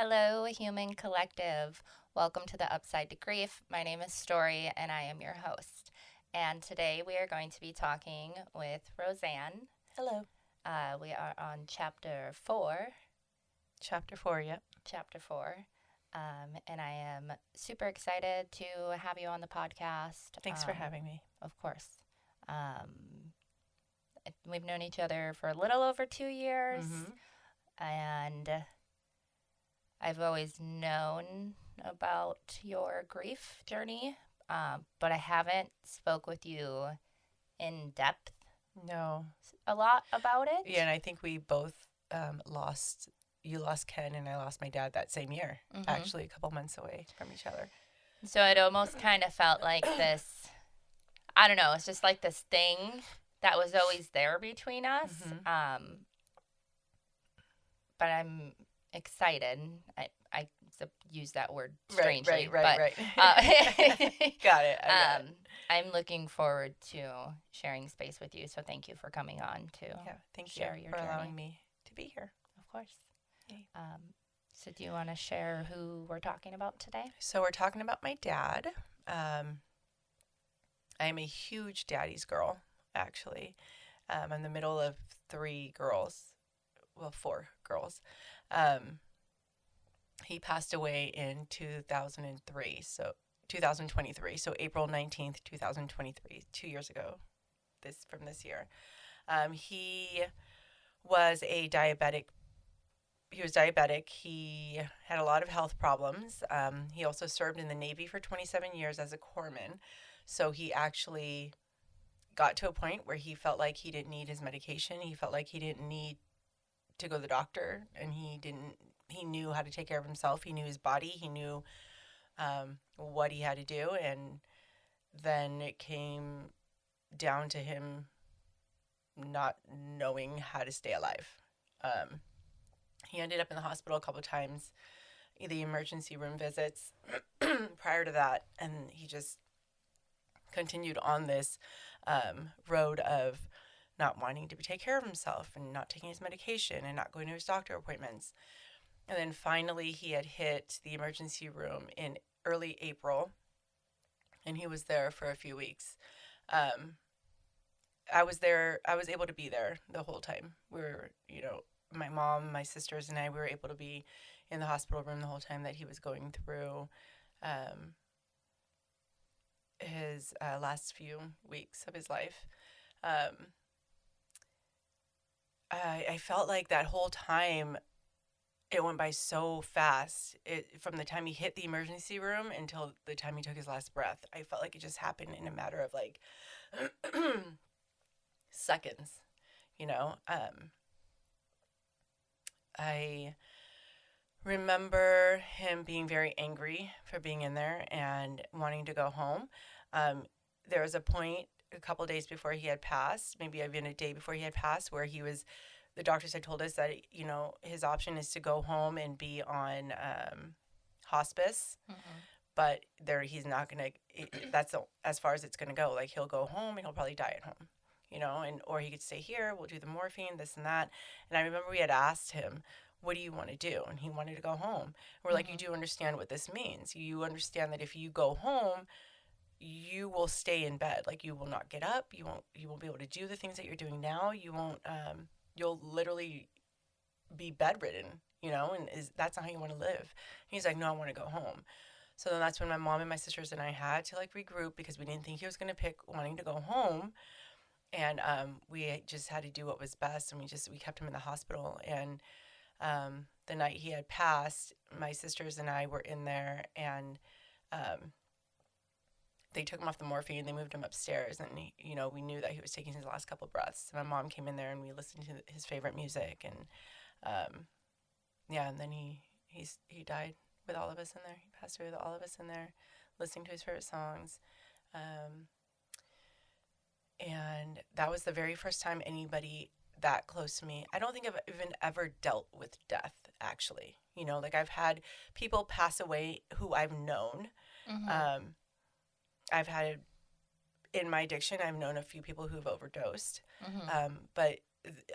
Hello, human collective. Welcome to the Upside to Grief. My name is Story, and I am your host. And today we are going to be talking with RoseAnne. Hello. We are on chapter 4. Chapter 4, yep. Chapter 4. And I am super excited to have you on the podcast. Thanks for having me. Of course. We've known each other for a little over 2 years. And I've always known about your grief journey, but I haven't spoke with you in depth No. a lot about it. Yeah, and I think we both you lost Ken and I lost my dad that same year, actually a couple months away from each other. So it almost kind of felt like this, I don't know, it's just like this thing that was always there between us. But I'm excited. I use that word strangely. Right. Got it. I'm looking forward to sharing space with you. So thank you for coming on to thank share you your for journey. allowing me to be here. Of course. Yay. So do you want to share who we're talking about today? So we're talking about my dad. I am a huge daddy's girl, actually. I'm the middle of 3 girls. Well, 4 girls. He passed away in 2023, so 2023, so April 19th, 2023, 2 years ago, from this year. He was a diabetic. He was diabetic. He had a lot of health problems. He also served in the Navy for 27 years as a corpsman, so he actually got to a point where he felt like he didn't need his medication. He felt like he didn't need to go to the doctor, and he knew how to take care of himself. He knew his body. He knew what he had to do, and then it came down to him not knowing how to stay alive. He ended up in the hospital a couple of times, the emergency room visits prior to that, and he just continued on this road of not wanting to take care of himself and not taking his medication and not going to his doctor appointments. And then finally he had hit the emergency room in early April, and he was there for a few weeks. I was able to be there the whole time. We were, my mom, my sisters, and I, we were able to be in the hospital room the whole time that he was going through his last few weeks of his life. I felt like that whole time it went by so fast. From the time he hit the emergency room until the time he took his last breath, I felt like it just happened in a matter of like seconds, I remember him being very angry for being in there and wanting to go home. There was a point a couple days before he had passed, maybe even a day before he had passed, where the doctors had told us that, his option is to go home and be on hospice, but he's not going to, that's as far as it's going to go. Like, he'll go home and he'll probably die at home, or he could stay here, we'll do the morphine, this and that. And I remember we had asked him, what do you want to do? And he wanted to go home. We're like, you do understand what this means. You understand that if you go home, you will stay in bed. Like, you will not get up. You won't be able to do the things that you're doing now. You won't, you'll literally be bedridden, and that's not how you want to live. And he's like, no, I want to go home. So then that's when my mom and my sisters and I had to regroup, because we didn't think he was going to pick wanting to go home. And we just had to do what was best. And we kept him in the hospital. And the night he had passed, my sisters and I were in there, and they took him off the morphine. They moved him upstairs, and we knew that he was taking his last couple breaths. So my mom came in there, and we listened to his favorite music, and and then he died with all of us in there. He passed away with all of us in there, listening to his favorite songs, and that was the very first time anybody that close to me. I don't think I've even ever dealt with death, actually. I've had people pass away who I've known. I've had, in my addiction, I've known a few people who've overdosed. But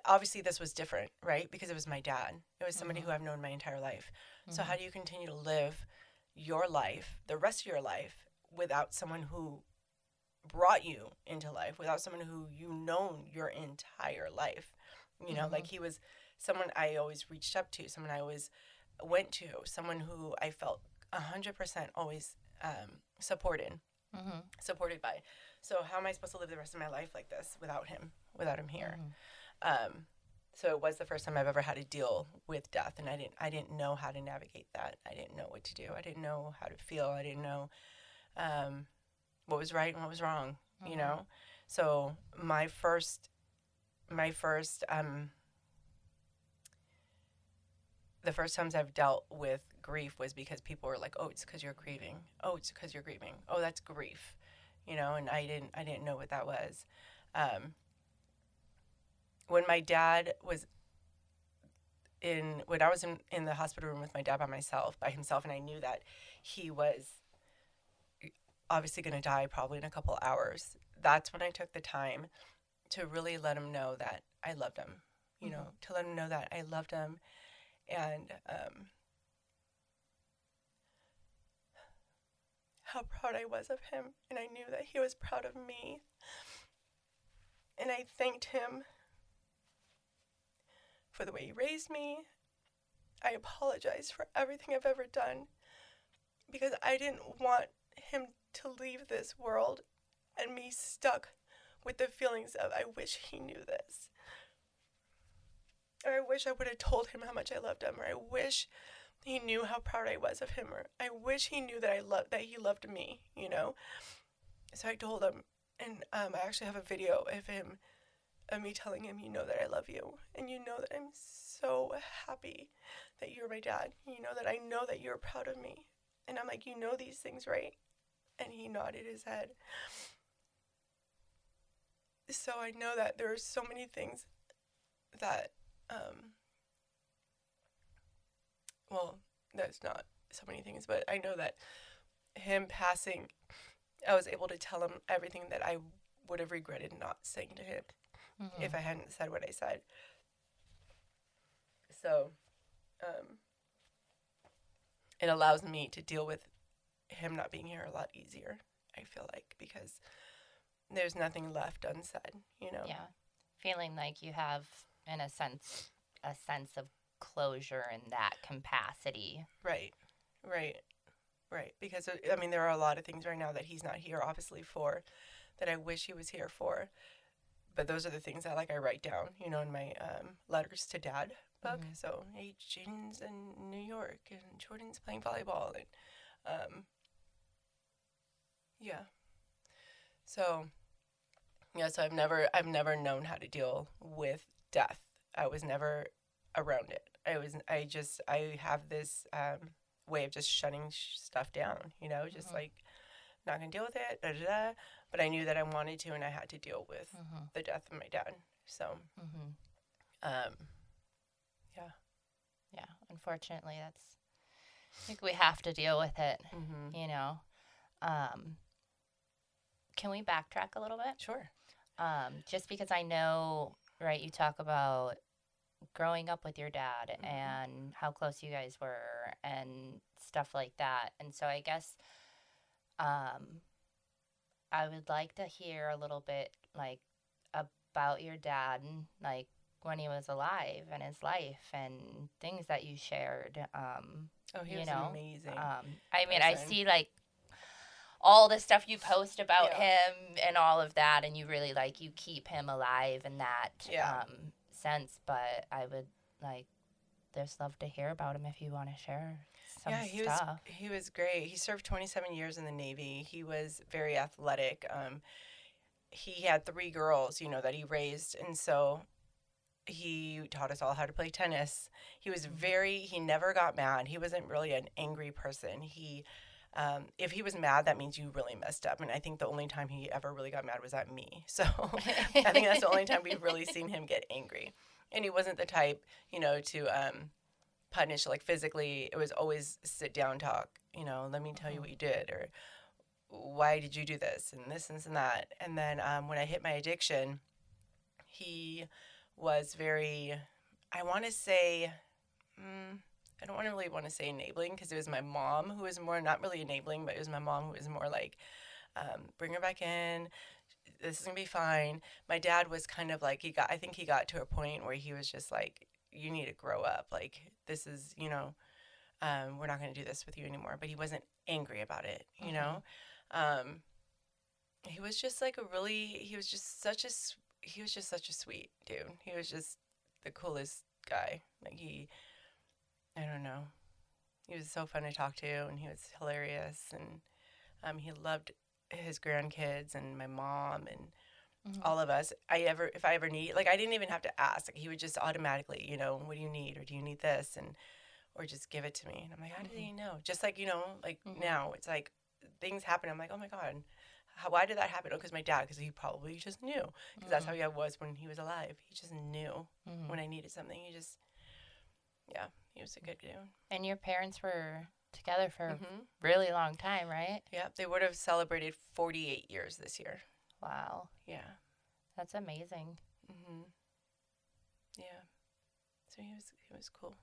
obviously this was different, right? Because it was my dad. It was somebody Mm-hmm. who I've known my entire life. So Mm-hmm. how do you continue to live your life, the rest of your life, without someone who brought you into life, without someone who you known your entire life? You know, Mm-hmm. like he was someone I always reached up to, someone I always went to, someone who I felt 100% always supported, Mm-hmm. supported by. So how am I supposed to live the rest of my life like this without him here? Mm-hmm. Um, so it was the first time I've ever had to deal with death, and I didn't know how to navigate that. I didn't know what to do. I didn't know how to feel. I didn't know um, what was right and what was wrong. You Mm-hmm. know, so my first the first times I've dealt with grief was because people were like, "Oh, it's because you're grieving. Oh, it's because you're grieving. Oh, that's grief," you know, and I didn't know what that was. Um, when my dad was when I was in the hospital room with my dad by himself, and I knew that he was obviously going to die probably in a couple hours. That's when I took the time to really let him know that I loved him. You Mm-hmm. know, to let him know that I loved him, and how proud I was of him, and I knew that he was proud of me. And I thanked him for the way he raised me. I apologized for everything I've ever done because I didn't want him to leave this world and me stuck with the feelings of, I wish he knew this. Or I wish I would have told him how much I loved him. Or I wish he knew how proud I was of him. Or I wish he knew that that he loved me, you know? So I told him, and I actually have a video of me telling him, you know that I love you. And you know that I'm so happy that you're my dad. You know that you're proud of me. And I'm like, you know these things, right? And he nodded his head. So I know that there are so many things that, well, that's not so many things, but I know that him passing, I was able to tell him everything that I would have regretted not saying to him Mm-hmm. if I hadn't said what I said. So, um, it allows me to deal with him not being here a lot easier, I feel like, because there's nothing left unsaid, you know? Yeah. Feeling like you have, in a sense of closure in that capacity. Right, right, right. Because, I mean, there are a lot of things right now that he's not here, obviously, for, that I wish he was here for. But those are the things that, like, I write down, you know, in my letters to dad book. Mm-hmm. So, hey, Jaden's in New York, and Jordan's playing volleyball, and, yeah. So, yeah, so I've never known how to deal with death. I was never around it. I have this way of just shutting stuff down, you know, just Mm-hmm. like not gonna deal with it, da, da, da. But I knew that I wanted to, and I had to deal with Mm-hmm. the death of my dad. So, Mm-hmm. um, yeah. Yeah. Unfortunately, I think we have to deal with it, Mm-hmm. you know. Um, can we backtrack a little bit? Sure. Just because I know, right, you talk about growing up with your dad Mm-hmm. and how close you guys were and stuff like that. And so I guess um, I would like to hear a little bit like about your dad, like when he was alive and his life and things that you shared. Oh, he You was know, amazing I mean, I person. see like all the stuff you post about Yeah. him and all of that, and you really like you keep him alive in that Yeah. sense. But I would like just love to hear about him if you want to share some Yeah, stuff. he was great. He served 27 years in the Navy. He was very athletic. He had three girls, you know, that he raised, and so he taught us all how to play tennis. He never got mad. He wasn't really an angry person. If he was mad, that means you really messed up. And I think the only time he ever really got mad was at me. So I think that's the only time we've really seen him get angry. And he wasn't the type, you know, to punish like physically. It was always sit down talk. You know, let me tell you what you did, or why did you do this and this and that. And then when I hit my addiction, he was very, I want to say, I don't really want to say enabling, because it was my mom who was more, not really enabling, but it was my mom who was more like, bring her back in. This is going to be fine. My dad was kind of like, I think he got to a point where he was just like, you need to grow up. Like, this is, we're not going to do this with you anymore. But he wasn't angry about it, you know? He was just like he was just such a sweet dude. He was just the coolest guy. Like, I don't know. He was so fun to talk to, and he was hilarious, and he loved his grandkids and my mom and all of us. If I ever need, like, I didn't even have to ask. Like, he would just automatically, what do you need, or do you need this, or just give it to me. And I'm like, how did he know? Just like, like now, it's like things happen. I'm like, oh my God, why did that happen? Oh, because my dad, because he probably just knew, because that's how he was when he was alive. He just knew when I needed something. He was a good dude. And your parents were together for a really long time, right? Yeah, they would have celebrated 48 years this year. Wow. Yeah. That's amazing. Yeah. So he was cool.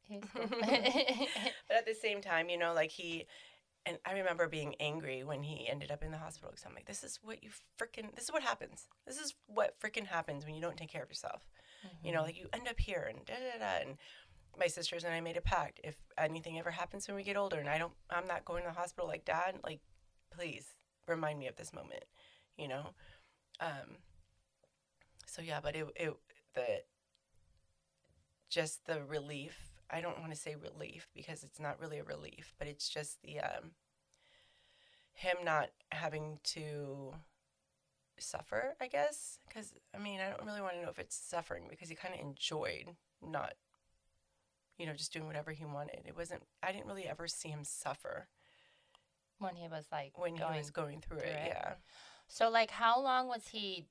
He's cool. But at the same time, like and I remember being angry when he ended up in the hospital, because I'm like, this is what happens. This is what freaking happens when you don't take care of yourself. Like, you end up here and da-da-da. And my sisters and I made a pact. If anything ever happens when we get older and I'm not going to the hospital, like, Dad, like, please remind me of this moment, So yeah, but just the relief. I don't want to say relief, because it's not really a relief, but it's just the him not having to suffer, I guess. Because, I don't really want to know if it's suffering, because he kind of enjoyed not, just doing whatever he wanted. I didn't really ever see him suffer. When he was like going through it, yeah. So, like, how long was he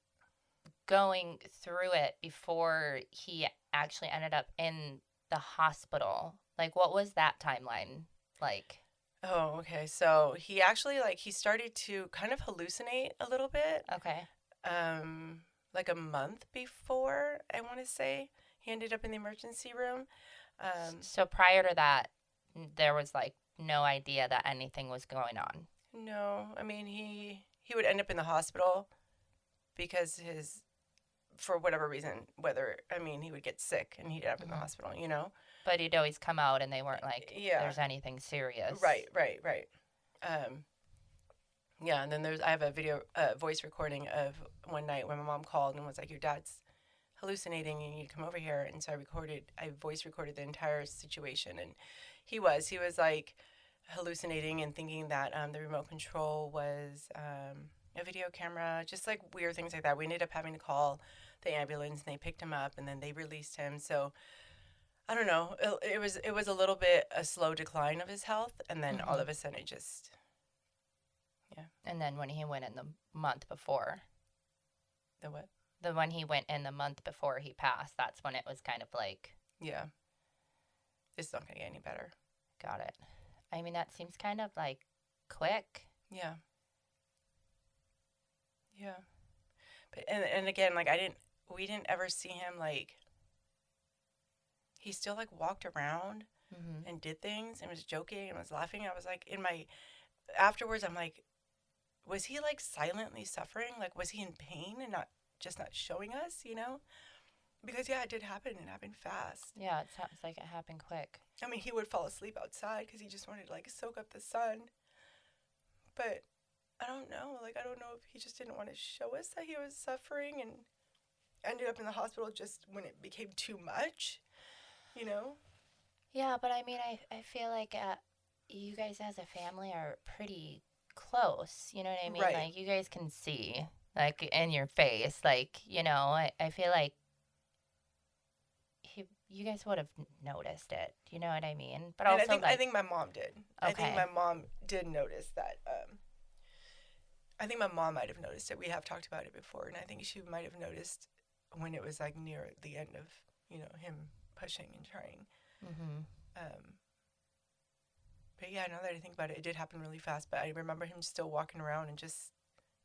going through it before he actually ended up in the hospital? Like, what was that timeline like? Oh, okay. So he actually, he started to kind of hallucinate a little bit. Okay. Like a month before, I want to say, he ended up in the emergency room. So prior to that, there was like no idea that anything was going on. No, he would end up in the hospital because for whatever reason, he would get sick and he'd end up in the hospital, But he'd always come out and they weren't like, there's anything serious. Right. Yeah, and then I have a voice recording of one night when my mom called and was like, your dad's hallucinating and you need to come over here. And so I voice recorded the entire situation, and he was like hallucinating and thinking that the remote control was a video camera, just like weird things like that. We ended up having to call the ambulance, and they picked him up, and then they released him. So I don't know. It was a little bit a slow decline of his health, and then all of a sudden it just, yeah. And then when he went in the month before. The what? When he went in the month before he passed, that's when it was kind of like. Yeah. It's not going to get any better. Got it. That seems kind of like quick. Yeah. Yeah. But and again, like, we didn't ever see him, like, he still, like, walked around and did things and was joking and was laughing. I was like, afterwards, I'm like, was he, like, silently suffering? Like, was he in pain and not showing us, Because, yeah, it did happen. It happened fast. Yeah, it sounds like it happened quick. He would fall asleep outside because he just wanted to, like, soak up the sun. But I don't know. Like, I don't know if he just didn't want to show us that he was suffering and ended up in the hospital just when it became too much, Yeah, but I feel like you guys as a family are pretty close. You know what I mean? Right. Like, you guys can see, like, in your face. Like, I feel like you guys would have noticed it. You know what I mean? But also, I think my mom did. Okay. I think my mom did notice that. I think my mom might have noticed it. We have talked about it before, and I think she might have noticed when it was, like, near the end of, him pushing and trying. But yeah, now that I think about it, it did happen really fast. But I remember him still walking around and just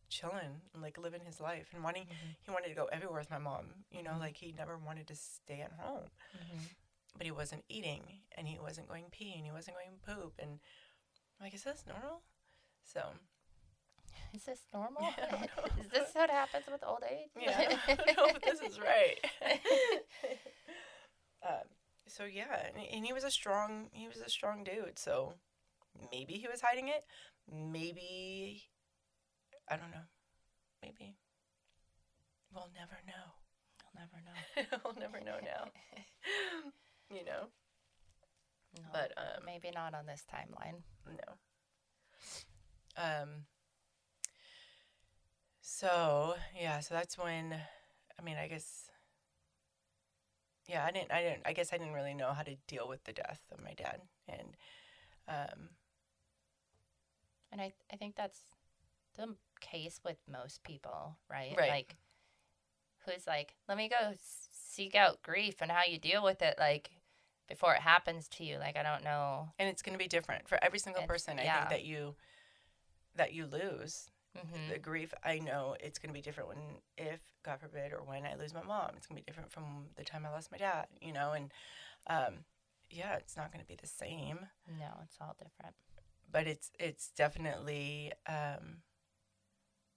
chilling and like living his life and wanting, he wanted to go everywhere with my mom, you know, like he never wanted to stay at home, but he wasn't eating and he wasn't going pee and he wasn't going poop. And I'm like, is this normal? So. Is this normal? I don't know. Is this what happens with old age? Yeah, I don't know if this is right. So yeah, and he was a strong dude. So maybe he was hiding it. Maybe, I don't know. Maybe we'll never know. We'll never know. We'll never know now. You know. No, but maybe not on this timeline. No. So yeah, so that's when, I mean, I guess. Yeah, I guess I didn't really know how to deal with the death of my dad, and I think that's the case with most people, right? Right. Like, who's like, let me go seek out grief and how you deal with it, like, before it happens to you. Like, I don't know. And it's going to be different for every single person. I think that you lose. The grief, I know it's going to be different if, God forbid, or when I lose my mom. It's going to be different from the time I lost my dad, you know, and yeah, it's not going to be the same. No, it's all different. But it's definitely,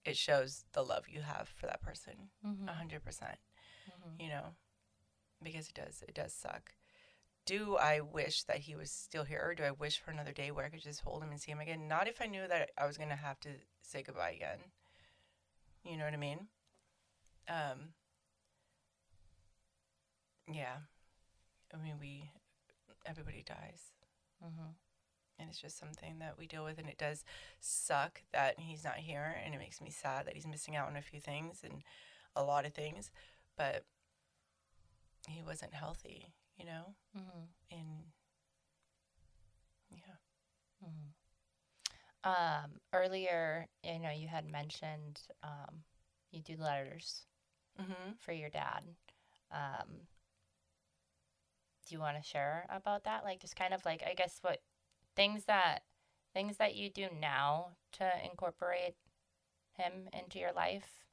it shows the love you have for that person, 100%, you know, because it does suck. Do I wish that he was still here, or do I wish for another day where I could just hold him and see him again? Not if I knew that I was going to have to say goodbye again. You know what I mean? Yeah. I mean, everybody dies. And it's just something that we deal with, and it does suck that he's not here, and it makes me sad that he's missing out on a few things and a lot of things, but he wasn't healthy. You know, and yeah. Earlier, you know, you had mentioned you do letters for your dad. Do you want to share about that? Like, just kind of like, I guess, what things that you do now to incorporate him into your life?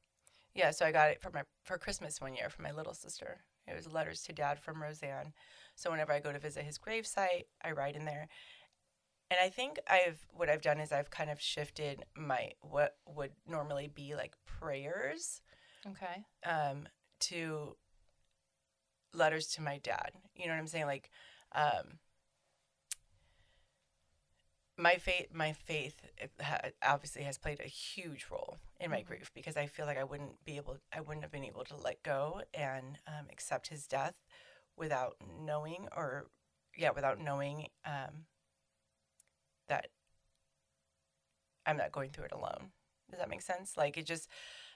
Yeah, so I got it for Christmas one year from my little sister. It was letters to Dad from RoseAnne. So whenever I go to visit his gravesite, I write in there. And I think what I've done is I've kind of shifted what would normally be like prayers, to letters to my dad. You know what I'm saying? Like, my faith obviously has played a huge role in my grief, because I feel like I wouldn't have been able to let go and accept his death without knowing that I'm not going through it alone. Does that make sense? Like, it just,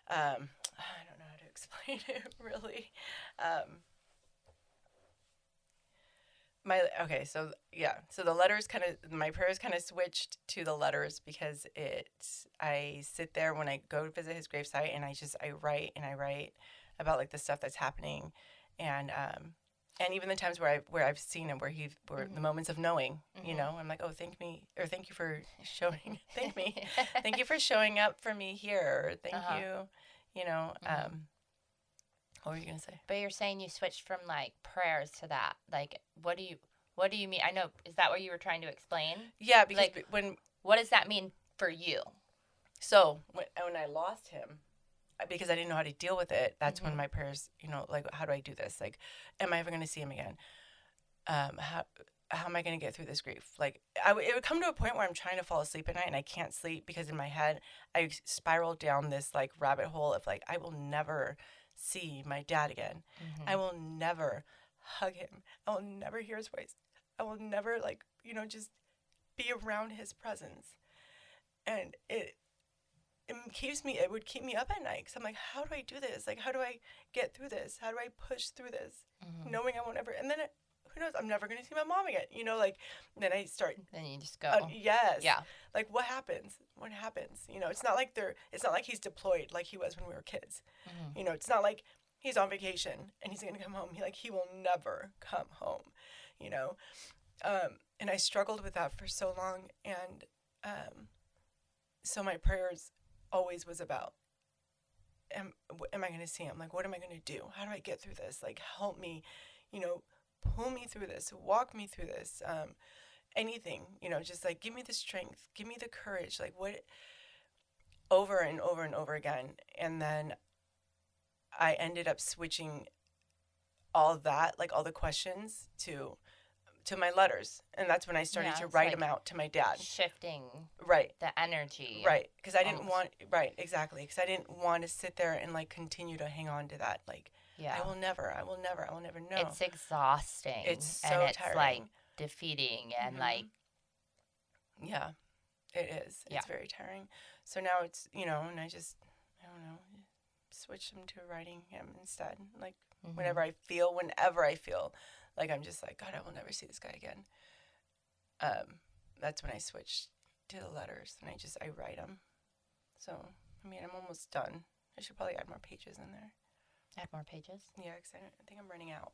I don't know how to explain it really. So the letters my prayers kind of switched to the letters, because I sit there when I go to visit his gravesite, and I write about like the stuff that's happening, and even the times where I've seen him, where the moments of knowing, you know, I'm like, oh, thank you for showing, thank you for showing up for me here, thank you, you know. What were you gonna say? But you're saying you switched from like prayers to that. Like, what do you mean? I know, is that what you were trying to explain? Yeah, because like, what does that mean for you? So when I lost him, because I didn't know how to deal with it, that's when my prayers, you know, like, how do I do this? Like, am I ever going to see him again? How am I going to get through this grief? Like, it would come to a point where I'm trying to fall asleep at night and I can't sleep, because in my head I spiral down this like rabbit hole of like, I will never see my dad again. I will never hug him. I will never hear his voice. I will never, like, you know, just be around his presence. And it would keep me up at night, because I'm like, how do I do this? Like, how do I get through this? How do I push through this? Knowing I won't ever, and then who knows, I'm never going to see my mom again, you know, like, then I start. Then you just go. Yes. Yeah. Like, what happens? You know, it's not like he's deployed like he was when we were kids. You know, it's not like he's on vacation and he's going to come home. He will never come home, you know. And I struggled with that for so long. And so my prayers always was about, am I going to see him? Like, what am I going to do? How do I get through this? Like, help me, pull me through this, walk me through this, anything, just like, give me the strength, give me the courage, like what, over and over and over again. And then I ended up switching all of that, like all the questions to my letters. And that's when I started to write them out to my dad. Shifting right. the energy. Right. Because I didn't want, right, exactly. Because I didn't want to sit there and like continue to hang on to that. Like, I will never know. It's exhausting. It's so and it's tiring. Like defeating and like. Yeah, it is. It's very tiring. So now it's, and I don't know, switch them to writing him instead. Like whenever I feel like I'm just like, God, I will never see this guy again. That's when I switch to the letters and I write them. So, I mean, I'm almost done. I should probably add more pages in there. Add more pages? Yeah, because I think I'm running out.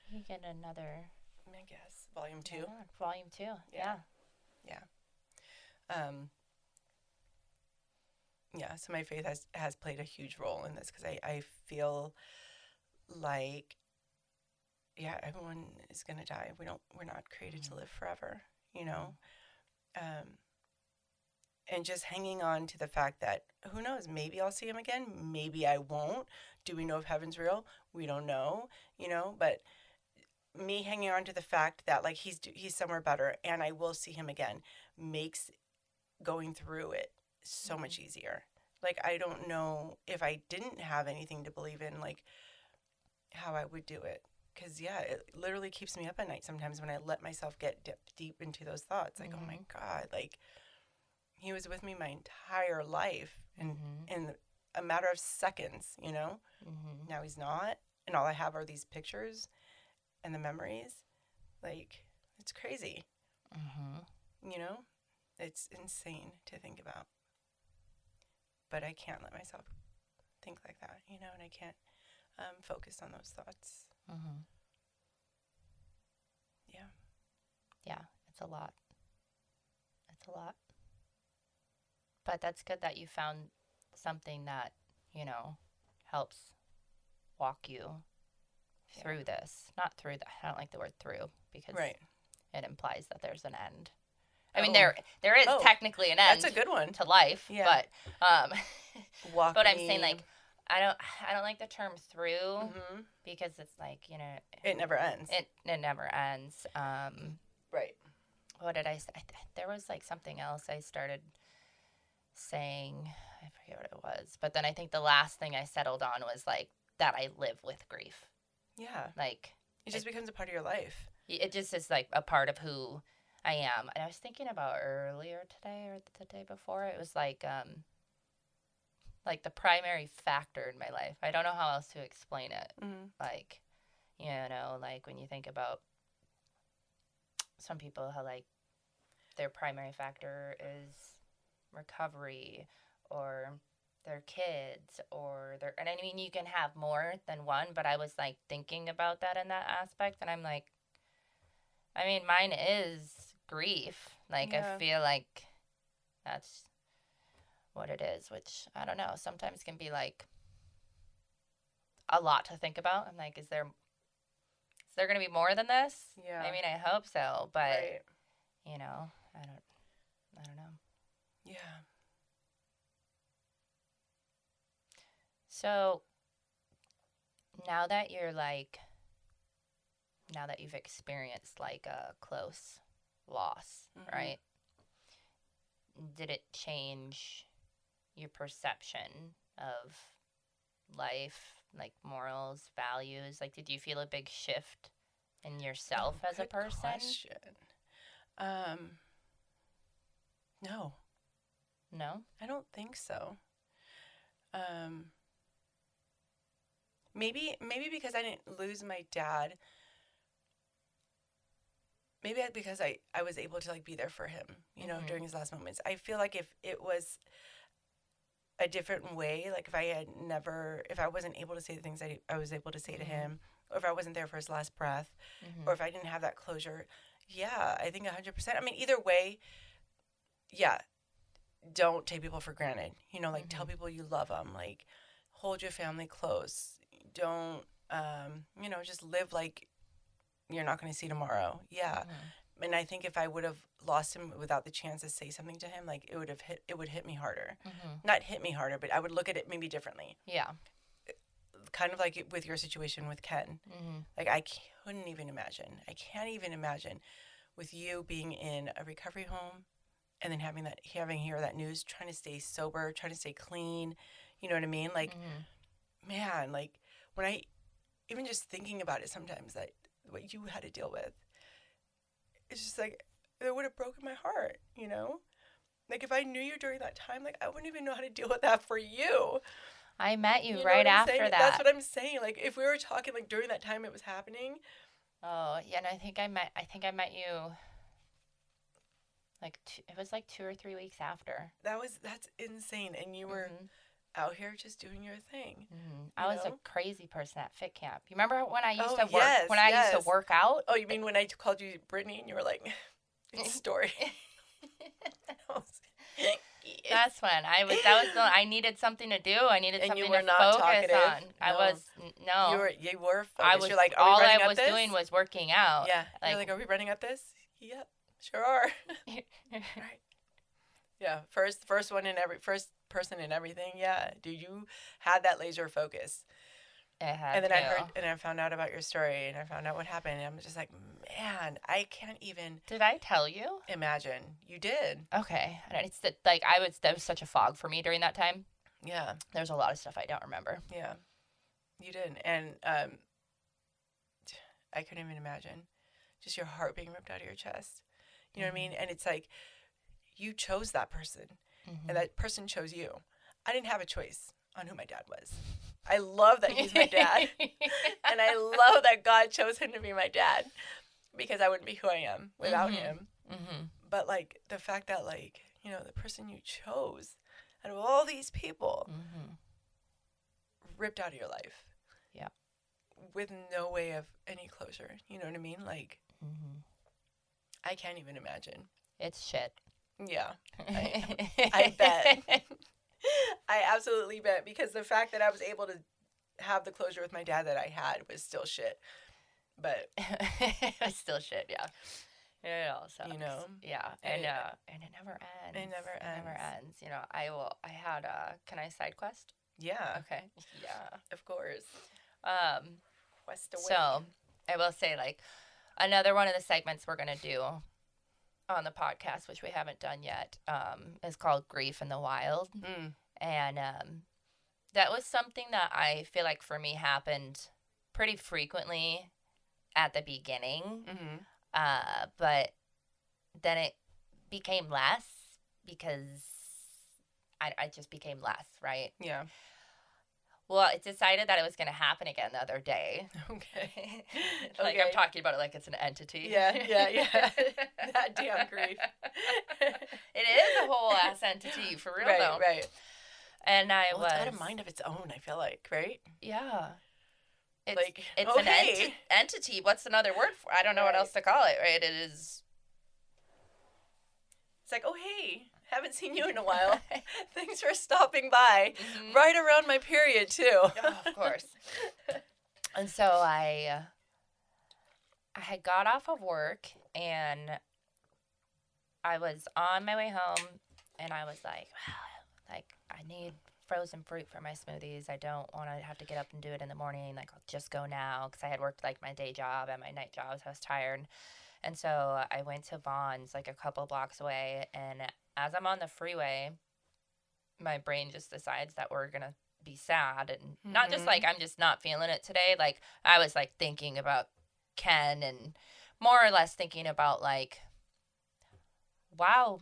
You get another. I guess. Volume 2. Volume 2. Yeah. Yeah, so my faith has played a huge role in this because I feel like, everyone is going to die. We're not created to live forever, and just hanging on to the fact that, who knows, maybe I'll see him again, maybe I won't. Do we know if heaven's real? We don't know, but me hanging on to the fact that like he's somewhere better and I will see him again makes going through it so much easier. Like, I don't know if I didn't have anything to believe in, like, how I would do it. Because, it literally keeps me up at night sometimes when I let myself get deep into those thoughts. Like, oh, my God, like, he was with me my entire life in a matter of seconds, Now he's not. And all I have are these pictures and the memories. Like, it's crazy. It's insane to think about. But I can't let myself think like that, and I can't focus on those thoughts. Yeah, it's a lot. But that's good that you found something that, helps walk you through this. Not through the, I don't like the word through because it implies that there's an end. I mean, there is technically an end. That's a good one to life. Yeah. But but I'm saying like I don't like the term through because it's like it never ends. It never ends. Right. What did I say? There was like something else I started saying. I forget what it was. But then I think the last thing I settled on was like that I live with grief. Yeah. Like it just becomes a part of your life. It just is like a part of who I am. And I was thinking about earlier today or the day before, it was like the primary factor in my life. I don't know how else to explain it. Like, like when you think about some people, how like their primary factor is recovery or their kids or and I mean, you can have more than one, but I was like thinking about that in that aspect. And I'm like, I mean, mine is grief. Like, I feel like that's what it is, which I don't know. Sometimes can be like a lot to think about. I'm like, is there going to be more than this? Yeah. I mean, I hope so, but right. I don't know. Yeah. So now that you've experienced like a close loss, right? Did it change your perception of life, like morals, values? Like, did you feel a big shift in yourself as a person? Question. No. No? I don't think so. Maybe because I didn't lose my dad. Maybe because I was able to like be there for him, during his last moments. I feel like if it was a different way, like if I wasn't able to say the things I was able to say to him, or if I wasn't there for his last breath, or if I didn't have that closure, I think 100%. I mean, either way, don't take people for granted. Like, tell people you love them. Like, hold your family close. Don't, just live like you're not going to see tomorrow. Yeah. And I think if I would have lost him without the chance to say something to him, like, it would hit me harder. Not hit me harder, but I would look at it maybe differently. Yeah. Kind of like with your situation with Ken. Like, I couldn't even imagine. I can't even imagine with you being in a recovery home and then having hear that news, trying to stay sober, trying to stay clean. You know what I mean? Like, man, like, when I, even just thinking about it sometimes, that what you had to deal with, it's just like, it would have broken my heart, Like, if I knew you during that time, like, I wouldn't even know how to deal with that for you. I met you right after that. That's what I'm saying. Like, if we were talking, like, during that time it was happening. Oh, yeah, and I think I met you, like, it was like 2 or 3 weeks after. That's insane. And you were out here just doing your thing. I was a crazy person at fit camp. You remember when I used to work? Yes, when I used to work out? Oh, you mean when I called you Brittany and you were like, story. That's when I needed something to do. I needed something to focus talkative. On. No. You were focused. You're like, all I was doing was working out. Yeah. You're like, are we running at this? Yep, sure are. Right. Yeah. First person in everything. Yeah. Dude, you had that laser focus. And then I found out about your story, and I found out what happened, and I'm just like, man, I can't even. Did I tell you? Imagine. You did. Okay. It's that was such a fog for me during that time. Yeah. There's a lot of stuff I don't remember. Yeah. You did. And I couldn't even imagine just your heart being ripped out of your chest. You know what I mean? And it's like, you chose that person, and that person chose you. I didn't have a choice on who my dad was. I love that he's my dad. And I love that God chose him to be my dad, because I wouldn't be who I am without him. But, like, the fact that, like, the person you chose out of all these people ripped out of your life. Yeah. With no way of any closure. You know what I mean? Like, I can't even imagine. It's shit. Yeah. I bet. I absolutely bet, because the fact that I was able to have the closure with my dad that I had was still shit. But it was still shit, yeah. It all sucks. Yeah. And it never ends. It never ends. I had can I side quest? Yeah. Okay. Yeah. Of course. Quest away. So I will say, like, another one of the segments we're gonna do on the podcast, which we haven't done yet, is called Grief in the Wild. And that was something that I feel like for me happened pretty frequently at the beginning. But then it became less, because I just became less, right? Yeah. Well, it decided that it was going to happen again the other day. Okay. Like, I'm talking about it like it's an entity. Yeah. That damn grief. It is a whole ass entity, for real, though. Right. And it's got a mind of its own, I feel like, right? Yeah. It's an entity. What's another word for it? I don't know what else to call it, right? It is. It's like, oh, hey, haven't seen you in a while. Thanks for stopping by. Right around my period, too. Oh, of course. And so I had got off of work, and I was on my way home, and I was like, I need frozen fruit for my smoothies. I don't want to have to get up and do it in the morning. Like, I'll just go now, because I had worked, like, my day job and my night job, so I was tired. And so I went to Vaughn's, like, a couple blocks away, and as I'm on the freeway, my brain just decides that we're going to be sad, and not just, like, I'm just not feeling it today. Like, I was, like, thinking about Ken, and more or less thinking about, like, wow,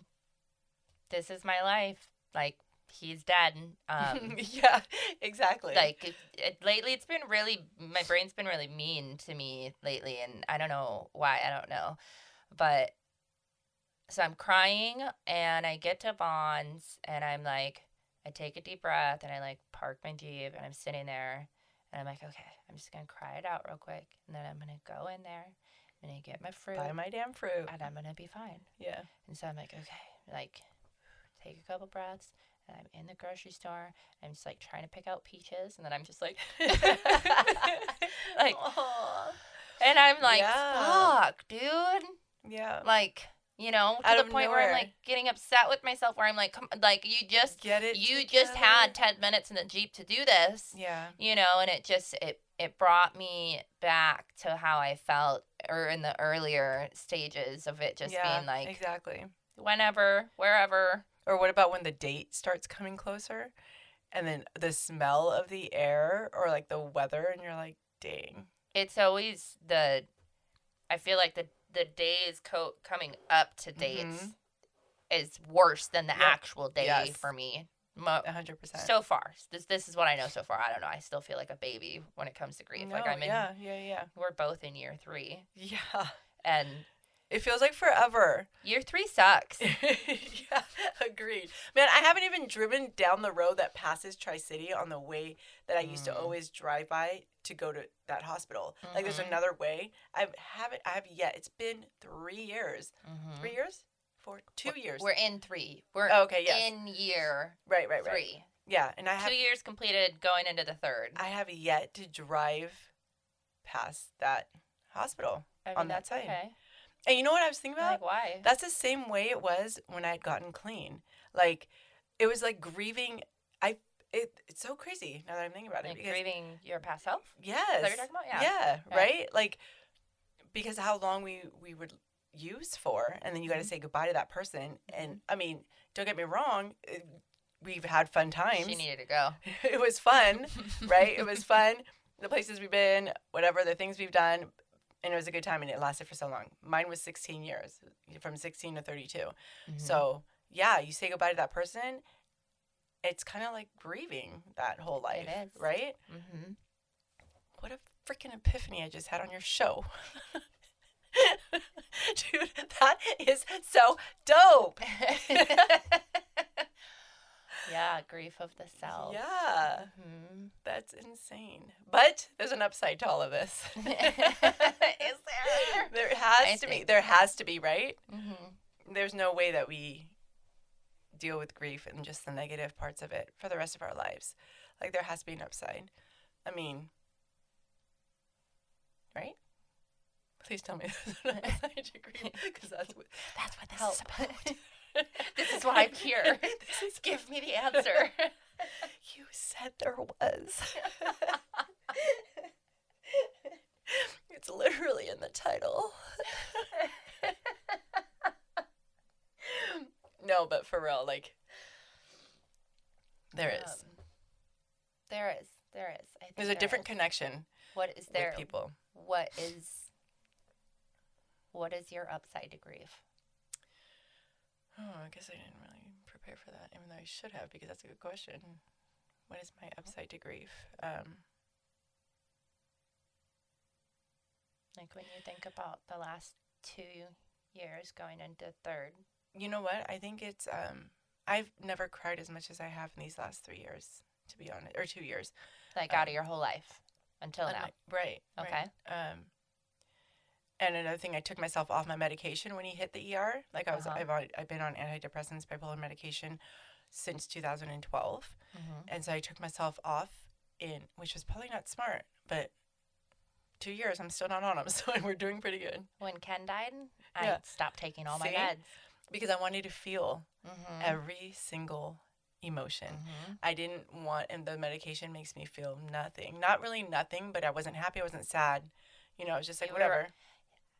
this is my life. Like, he's dead. Yeah, exactly. Like, lately it's been really, my brain's been really mean to me lately, and I don't know why, I don't know. But, so I'm crying, and I get to Vaughn's, and I'm like, I take a deep breath, and I, like, park my Jeep, and I'm sitting there, and I'm like, okay, I'm just going to cry it out real quick, and then I'm going to go in there, I'm going to get my fruit. Buy my damn fruit. And I'm going to be fine. Yeah. And so I'm like, okay, like, take a couple breaths, and I'm in the grocery store. I'm just like trying to pick out peaches, and then I'm just like, like, Aww. and I'm like, Yeah. fuck, dude. Yeah. Like, you know, to Out the of point where I'm nowhere. like getting upset with myself, where I'm like, come, like you just Get it just had together. 10 minutes in the Jeep to do this, Yeah. you know, and it brought me back to how I felt or in the earlier stages of it just being like exactly. whenever, wherever. Or what about when the date starts coming closer and then the smell of the air or like the weather and you're like, dang. It's always I feel like the days coming up to dates is worse than the actual day for me. 100%. So far, this is what I know so far. I don't know. I still feel like a baby when it comes to grief. No, like I'm in. Yeah. We're both in year 3. Yeah. And it feels like forever. Year 3 sucks. Yeah, agreed. Man, I haven't even driven down the road that passes Tri-City on the way that I used to always drive by to go to that hospital. Like there's another way. I have yet. It's been 3 years. 3 years? 2 years. We're in 3. We're in year right. 3. Yeah, and I have 2 years completed going into the 3rd. I have yet to drive past that hospital on that side. Okay. And you know what I was thinking about? Like, why? That's the same way it was when I had gotten clean. Like, it was like grieving. It's so crazy now that I'm thinking about it. Like Because, grieving your past self? yes. Is that what you're talking about? Yeah, right? Like, because how long we would use for, and then you got to say goodbye to that person. And, I mean, don't get me wrong. We've had fun times. She needed to go. It was fun, right? It was fun. The places we've been, whatever, the things we've done. And it was a good time, and it lasted for so long. Mine was 16 years, from 16 to 32. So, yeah, you say goodbye to that person. It's kind of like grieving that whole life, It is. right? Mm-hmm. What a freaking epiphany I just had on your show. Dude, that is so dope. Yeah, grief of the self. Yeah. That's insane. But there's an upside to all of this. Is there? There has to be. There has to be, right? Mm-hmm. There's no way that we deal with grief and just the negative parts of it for the rest of our lives. Like, there has to be an upside. I mean, right? Please tell me there's an upside to grief, because that's what this is about. This is why I'm here. Give me the answer. You said there was. It's literally in the title. No, but for real, like, there is. There is. There is. I think There's a different connection. What is there? With people. What is your upside to grief? Oh, I guess I didn't really prepare for that, even though I should have, because that's a good question. What is my upside to grief? Like when you think about the last 2 years going into 3rd. You know what? I think it's, I've never cried as much as I have in these last 3 years, to be honest, or 2 years. Like out of your whole life until now. Right. Okay. Right. And another thing, I took myself off my medication when he hit the ER. Like I've been on antidepressants, bipolar medication since 2012. And so I took myself off which was probably not smart, but 2 years, I'm still not on them. So we're doing pretty good. When Ken died, I stopped taking all my meds. Because I wanted to feel every single emotion. I didn't want, and the medication makes me feel nothing. Not really nothing, but I wasn't happy. I wasn't sad. You know, I was just like, whatever.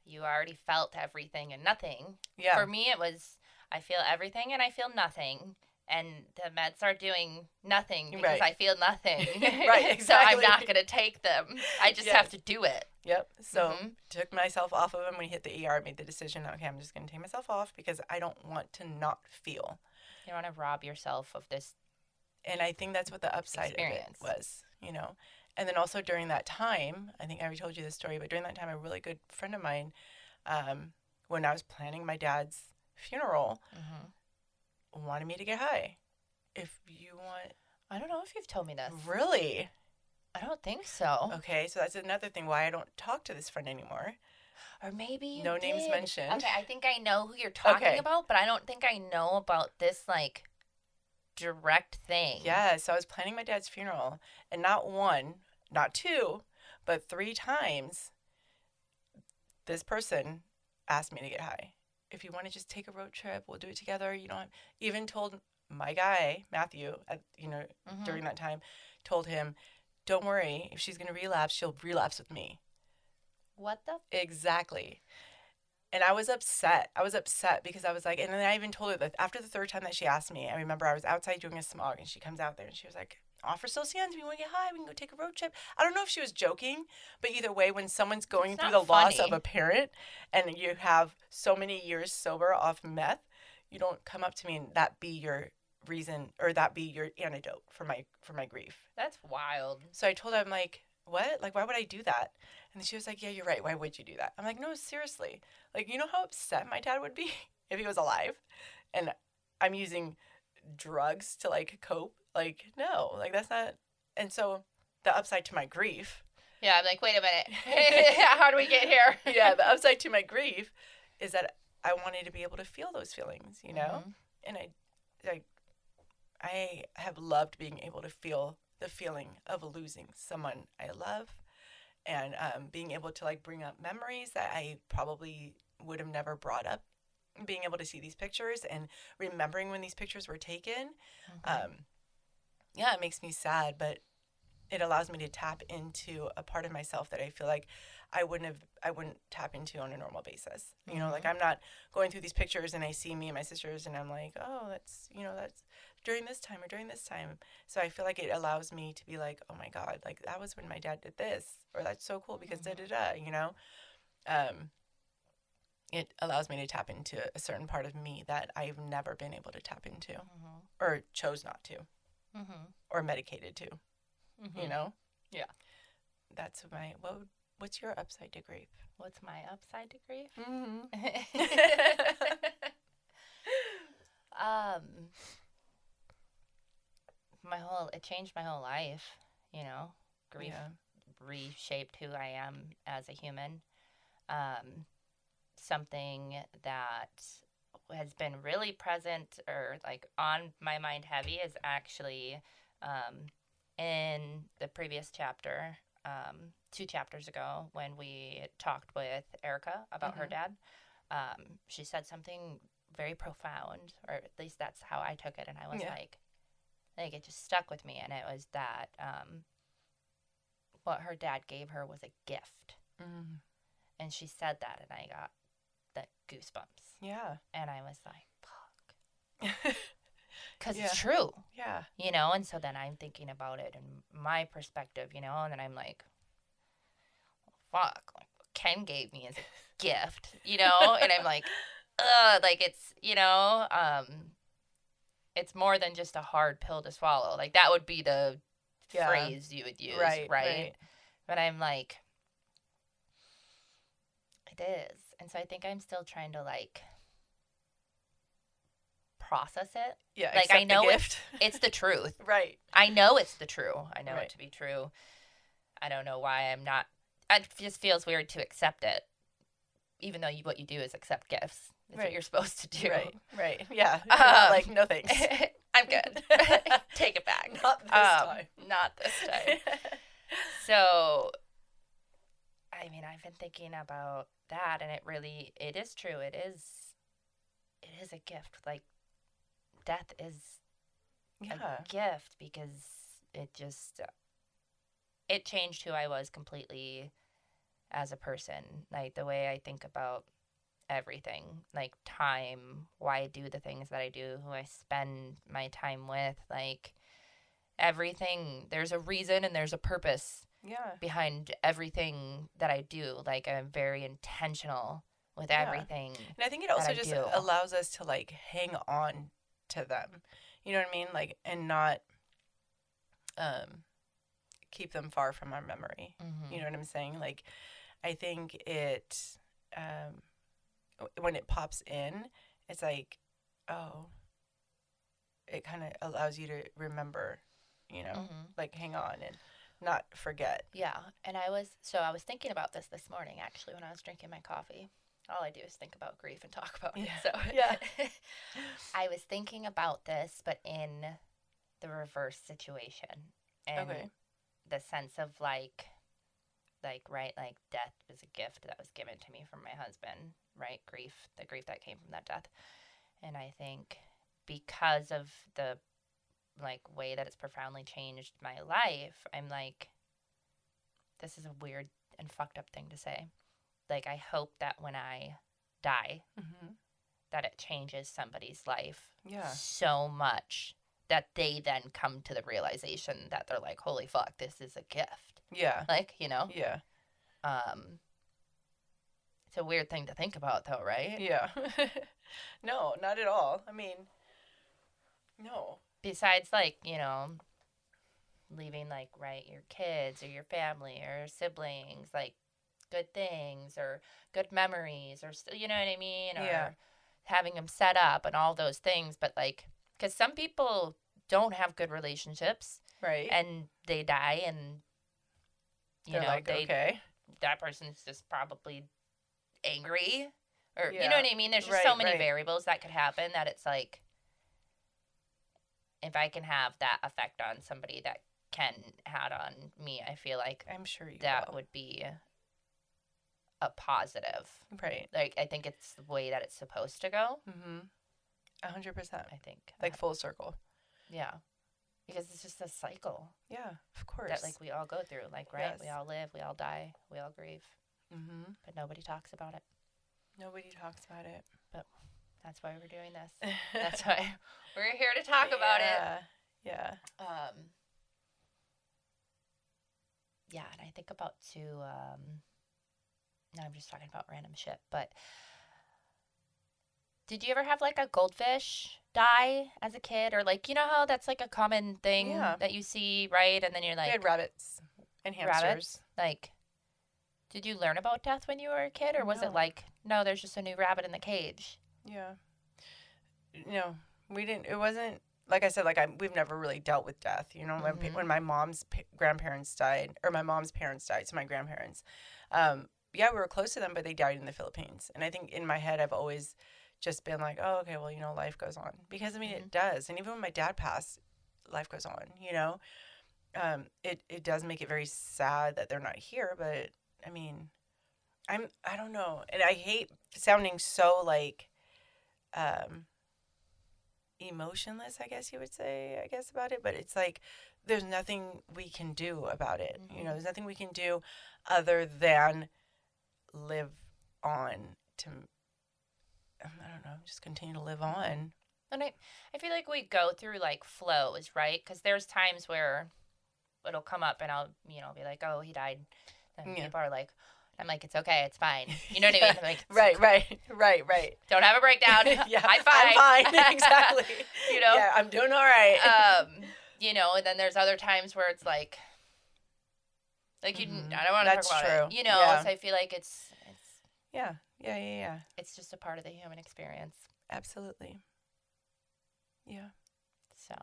You already felt everything and nothing. Yeah. For me, it was, I feel everything and I feel nothing. And the meds are doing nothing because I feel nothing. Right, exactly. So I'm not going to take them. I just have to do it. Yep. So took myself off of him when he hit the ER, made the decision, okay, I'm just going to take myself off because I don't want to not feel. You don't want to rob yourself of this. And I think that's what the upside experience of it was, you know. And then also during that time, I think I already told you this story, but during that time, a really good friend of mine, when I was planning my dad's funeral, wanted me to get high. If you want... I don't know if you've told me this. Really? I don't think so. Okay, so that's another thing why I don't talk to this friend anymore. Or maybe you No did. names mentioned. Okay, I think I know who you're talking about, but I don't think I know about this, like, direct thing. Yeah, so I was planning my dad's funeral, and not one, not two, but 3 times this person asked me to get high. If you want to just take a road trip, we'll do it together. You know, even told my guy, Matthew, during that time, told him, don't worry, if she's going to relapse, she'll relapse with me. What the? Exactly. And I was upset. I was upset because I was like, and then I even told her that after the 3rd time that she asked me, I remember I was outside doing a smog, and she comes out there and she was like, offer RoseAnne, if you want to get high, we can go take a road trip. I don't know if she was joking, but either way, when someone's going through the loss of a parent and you have so many years sober off meth, you don't come up to me and that be your reason or that be your antidote for my grief. That's wild. So I told her, I'm like, what? Like, why would I do that? And she was like, yeah, you're right. Why would you do that? I'm like, no, seriously. Like, you know how upset my dad would be if he was alive and I'm using drugs to, like, cope? Like, no. Like, that's not... And so the upside to my grief... Yeah, I'm like, wait a minute. How do we get here? Yeah, the upside to my grief is that I wanted to be able to feel those feelings, you know? And I have loved being able to feel the feeling of losing someone I love, and being able to, like, bring up memories that I probably would have never brought up, being able to see these pictures and remembering when these pictures were taken. Yeah, it makes me sad, but it allows me to tap into a part of myself that I feel like I wouldn't tap into on a normal basis. You know, like, I'm not going through these pictures and I see me and my sisters and I'm like, oh, that's during this time or during this time. So I feel like it allows me to be like, oh my God, like, that was when my dad did this, or that's so cool because da-da-da, you know? It allows me to tap into a certain part of me that I've never been able to tap into or chose not to or medicated to, you know? Yeah. That's what's your upside to grief? What's my upside to grief? It changed my whole life, you know. Grief reshaped who I am as a human. Something that has been really present or, like, on my mind heavy is actually in the previous chapter, 2 chapters ago, when we talked with Erica about her dad. She said something very profound, or at least that's how I took it, and I was like, it just stuck with me, and it was that what her dad gave her was a gift. And she said that, and I got the goosebumps. Yeah. And I was like, fuck. Because it's true. Yeah. You know, and so then I'm thinking about it in my perspective, you know, and then I'm like, fuck, like, what Ken gave me as a gift, you know, and I'm like, ugh, like, it's, you know, it's more than just a hard pill to swallow. Like, that would be the phrase you would use, right? But I'm like, it is. And so I think I'm still trying to, like, process it. Yeah, like, I know it's the truth. Right. I know it's the true. I know it to be true. I don't know why I'm not. It just feels weird to accept it, even though what you do is accept gifts. That's what you're supposed to do. Right. Yeah. Like, no thanks. I'm good. Take it back. Not this time. Not this time. So, I mean, I've been thinking about that, and it is true. It is a gift. Like, death is a gift, because it changed who I was completely as a person. Like, the way I think about everything, like time, why I do the things that I do, who I spend my time with, like, everything. There's a reason and there's a purpose behind everything that I do. Like, I'm very intentional with everything. And I think it also just allows us to, like, hang on to them. You know what I mean? Like, and not keep them far from our memory. You know what I'm saying? Like, I think it when it pops in, it's like, oh, it kind of allows you to remember, you know, like, hang on and not forget. Yeah. And I was thinking about this morning, actually, when I was drinking my coffee. All I do is think about grief and talk about it. So I was thinking about this, but in the reverse situation. And Okay. the sense of like right, like death was a gift that was given to me from my husband, right? The grief that came from that death. And I think because of the like way that it's profoundly changed my life, I'm like, this is a weird and fucked up thing to say. Like, I hope that when I die, that it changes somebody's life so much that they then come to the realization that they're like, holy fuck, this is a gift. Yeah. Like, you know? Yeah. It's a weird thing to think about, though, right? Yeah. No, not at all. I mean, no. Besides, like, you know, leaving, like, right, your kids or your family or siblings, like, good things or good memories or, you know what I mean? Or having them set up and all those things. But, like, because some people don't have good relationships. Right. And they die and, They're like, okay. That person's just probably angry. Or, you know what I mean? There's just so many variables that could happen that it's like, if I can have that effect on somebody that Ken had on me, I feel like I'm sure that would be a positive. Right. Like, I think it's the way that it's supposed to go. 100%. I think. Like full circle. Yeah. Because it's just a cycle. Yeah, of course. That, like, we all go through. Like, right? Yes. We all live, we all die, we all grieve. But nobody talks about it. Nobody talks about it. But that's why we're doing this. That's why we're here to talk about it. Yeah. Yeah, and I think about, too, now I'm just talking about random shit, but did you ever have, like, a goldfish die as a kid? Or, like, you know how that's, like, a common thing that you see, right? And then you're like... We had rabbits and hamsters. Rabbits? Like, did you learn about death when you were a kid? Or was it like, no, there's just a new rabbit in the cage? Yeah. No, we didn't. It wasn't, like I said, like we've never really dealt with death. You know, when my mom's grandparents died, or my mom's parents died, so my grandparents, we were close to them, but they died in the Philippines. And I think in my head, I've always just been like, oh, okay, well, you know, life goes on. Because, I mean, it does. And even when my dad passed, life goes on, you know. It does make it very sad that they're not here, but, I mean, I don't know. And I hate sounding so, like, emotionless, I guess you would say, about it. But it's like, there's nothing we can do about it. You know, there's nothing we can do other than live on to, I don't know, just continue to live on. And I feel like we go through, like, flows, right? Because there's times where it'll come up and I'll, you know, be like, oh, he died. And people are like, I'm like, it's okay, it's fine. You know what I mean? I'm like, right. Don't have a breakdown. Yeah, I'm fine. I'm fine. Exactly. You know? Yeah, I'm doing all right. You know, and then there's other times where it's like you, I don't want to talk about it. You know, so I feel like it's Yeah. It's just a part of the human experience. Absolutely. Yeah. So.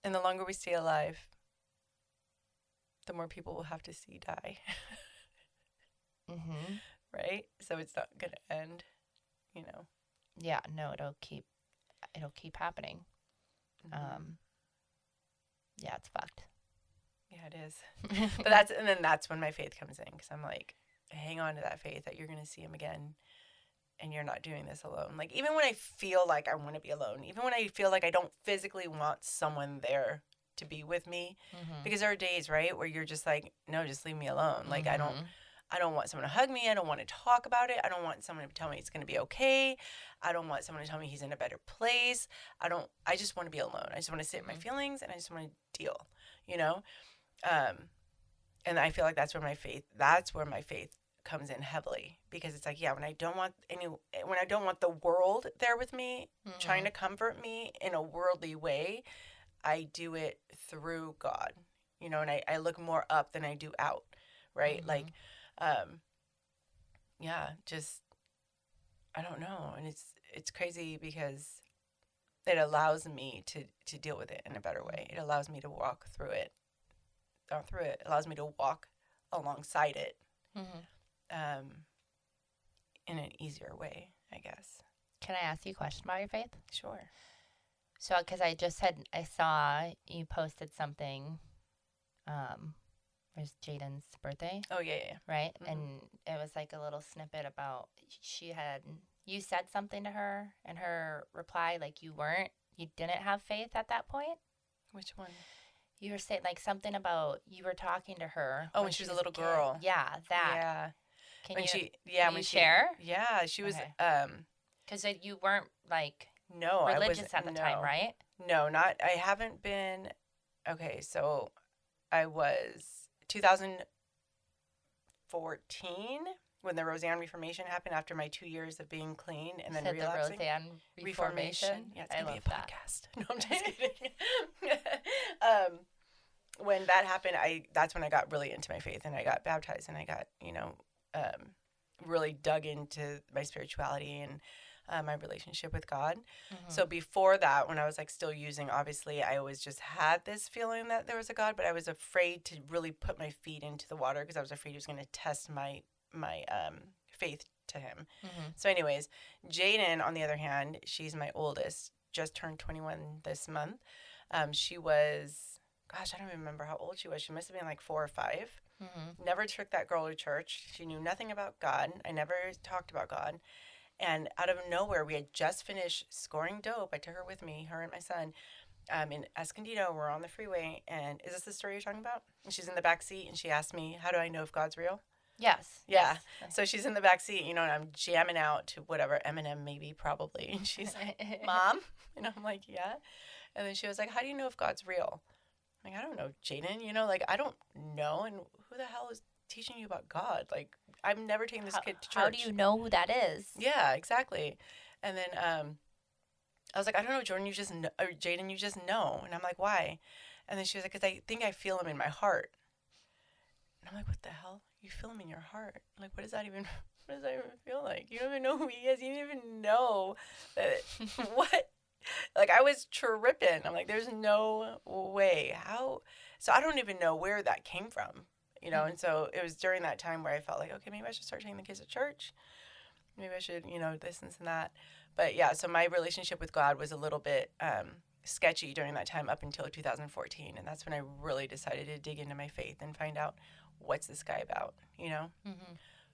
And the longer we stay alive, the more people will have to see die. Right? So it's not going to end, you know. Yeah, no, it'll keep happening. Yeah, it's fucked. Yeah, it is. But that's when my faith comes in, because I'm like, hang on to that faith that you're going to see him again, and you're not doing this alone. Like, even when I feel like I want to be alone, even when I feel like I don't physically want someone there to be with me, because there are days, right, where you're just like, no, just leave me alone. Like, I don't want someone to hug me. I don't want to talk about it. I don't want someone to tell me it's going to be okay. I don't want someone to tell me he's in a better place. I just want to be alone. I just want to sit in my feelings, and I just want to deal, you know? And I feel like that's where my faith comes in heavily, because it's like, when I don't want the world there with me, trying to comfort me in a worldly way, I do it through God, you know, and I look more up than I do out, right? Like, just, I don't know. And it's crazy, because it allows me to deal with it in a better way. It allows me to walk through it. It allows me to walk alongside it, in an easier way, I guess. Can I ask you a question about your faith? Sure. So, because I saw you posted something. It was Jaden's birthday, Oh, yeah, yeah. right? And it was like a little snippet about you said something to her, and her reply, like you didn't have faith at that point. Which one? You were saying like something about you were talking to her. Oh, when she was a little girl. Yeah, that. Yeah. Can When you share? Yeah, she was, Because you weren't like no, religious at the time, right? No, I haven't been, okay, so I was 2014 when the RoseAnne Reformation happened after my 2 years of being clean and then relapsing. The RoseAnne Reformation. Yeah, it's going to be a podcast. No, I'm just kidding. When that happened, that's when I got really into my faith and I got baptized and I got, really dug into my spirituality and my relationship with God. So before that, when I was like still using, obviously I always just had this feeling that there was a God, but I was afraid to really put my feet into the water because I was afraid he was going to test my faith to him. So anyways, Jaden, on the other hand, she's my oldest, just turned 21 this month. She was, gosh, I don't even remember how old she was. She must have been like 4 or 5. Never took that girl to church. She knew nothing about God. I never talked about God. And out of nowhere, we had just finished scoring dope. I took her with me, her and my son, in Escondido. We're on the freeway. And is this the story you're talking about? And she's in the back seat, and she asked me, how do I know if God's real? Yes. Yeah. Yes. So she's in the back seat, and I'm jamming out to whatever, Eminem maybe, probably. And she's like, Mom? And I'm like, yeah. And then she was like, how do you know if God's real? I'm like, I don't know, Jaden. I don't know. And who the hell is teaching you about God? Like, I've never taken this kid to church. How do you know who that is? Yeah, exactly. And then I was like, I don't know, Jordan, Jaden, you just know. And I'm like, why? And then she was like, because I think I feel him in my heart. And I'm like, what the hell? You feel him in your heart? Like, what does that even feel like? You don't even know who he is. You don't even know that. What? Like, I was tripping. I'm like, there's no way. How? So I don't even know where that came from, And so it was during that time where I felt like, okay, maybe I should start taking the kids to church. Maybe I should, this and that. But yeah, so my relationship with God was a little bit sketchy during that time up until 2014. And that's when I really decided to dig into my faith and find out, what's this guy about,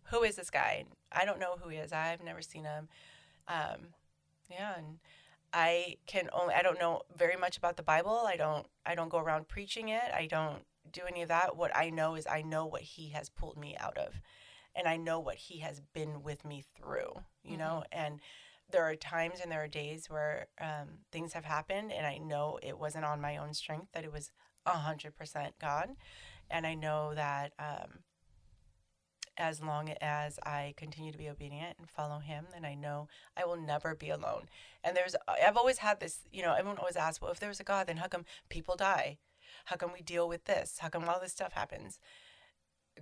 Who is this guy? I don't know who he is. I've never seen him. And I don't know very much about the Bible. I don't go around preaching it. I don't do any of that. What I know is I know what he has pulled me out of, and I know what he has been with me through, and there are times and there are days where things have happened and I know it wasn't on my own strength, that it was 100% God. And I know that as long as I continue to be obedient and follow him, then I know I will never be alone. And I've always had this, everyone always asks, well, if there's a God, then how come people die? How come we deal with this? How come all this stuff happens?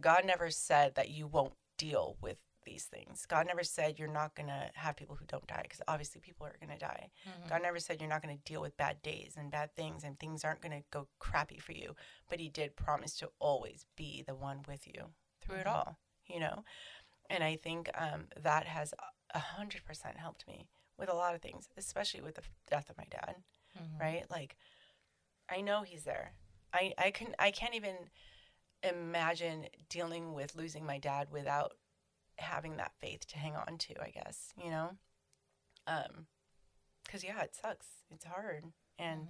God never said that you won't deal with these things. God never said you're not going to have people who don't die, because obviously people are going to die. God never said you're not going to deal with bad days and bad things and things aren't going to go crappy for you. But he did promise to always be the one with you through it all. And I think that has 100% helped me with a lot of things, especially with the death of my dad, right? Like, I know he's there. I can't even imagine dealing with losing my dad without having that faith to hang on to, I guess, because yeah, it sucks. It's hard. And,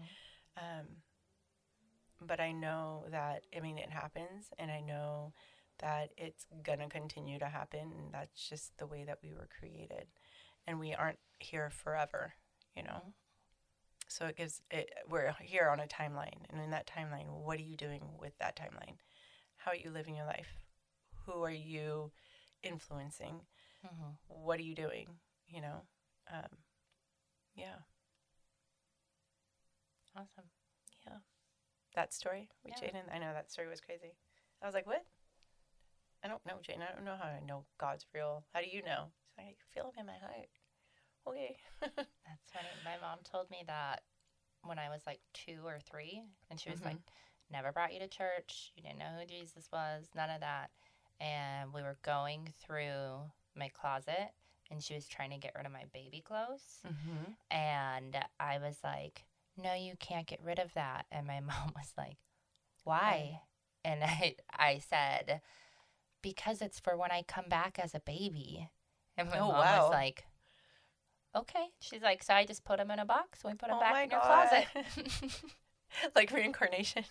but I know that, it happens, and I know that it's going to continue to happen. And that's just the way that we were created, and we aren't here forever, So we're here on a timeline, and in that timeline, what are you doing with that timeline? How are you living your life? Who are you influencing? What are you doing? Yeah. Awesome. Yeah. That story with Jaden, I know that story was crazy. I was like, what? I don't know, Jaden. I don't know how I know God's real. How do you know? She's like, I feel him in my heart. Okay. That's funny. My mom told me that when I was like 2 or 3, and she was like, never brought you to church. You didn't know who Jesus was, none of that. And we were going through my closet, and she was trying to get rid of my baby clothes. And I was like, no, you can't get rid of that. And my mom was like, why? And I said, because it's for when I come back as a baby. And my mom was like, okay. She's like, so I just put them in a box and we put them back in your closet. Like reincarnation.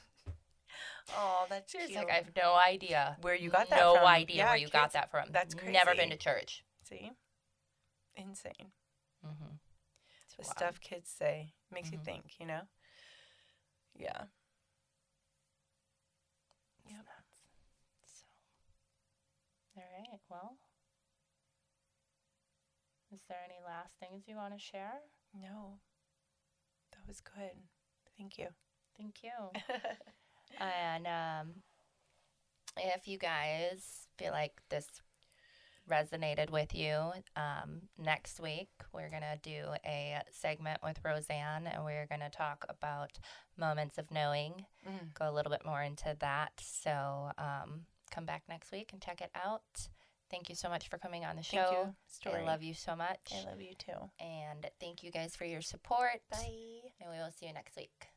Oh, that's cute. She's like, I have no idea where you got that from. No idea where you got that from. That's crazy. Never been to church. See? Insane. Mm-hmm. The stuff kids say makes you think, you know? Yeah. Yep. So, all right. Well, is there any last things you want to share? No. That was good. Thank you. Thank you. And if you guys feel like this resonated with you, next week we're going to do a segment with RoseAnne, and we're going to talk about moments of knowing, go a little bit more into that. So come back next week and check it out. Thank you so much for coming on the show. Thank you, Story. I love you so much. I love you too. And thank you guys for your support. Bye. And we will see you next week.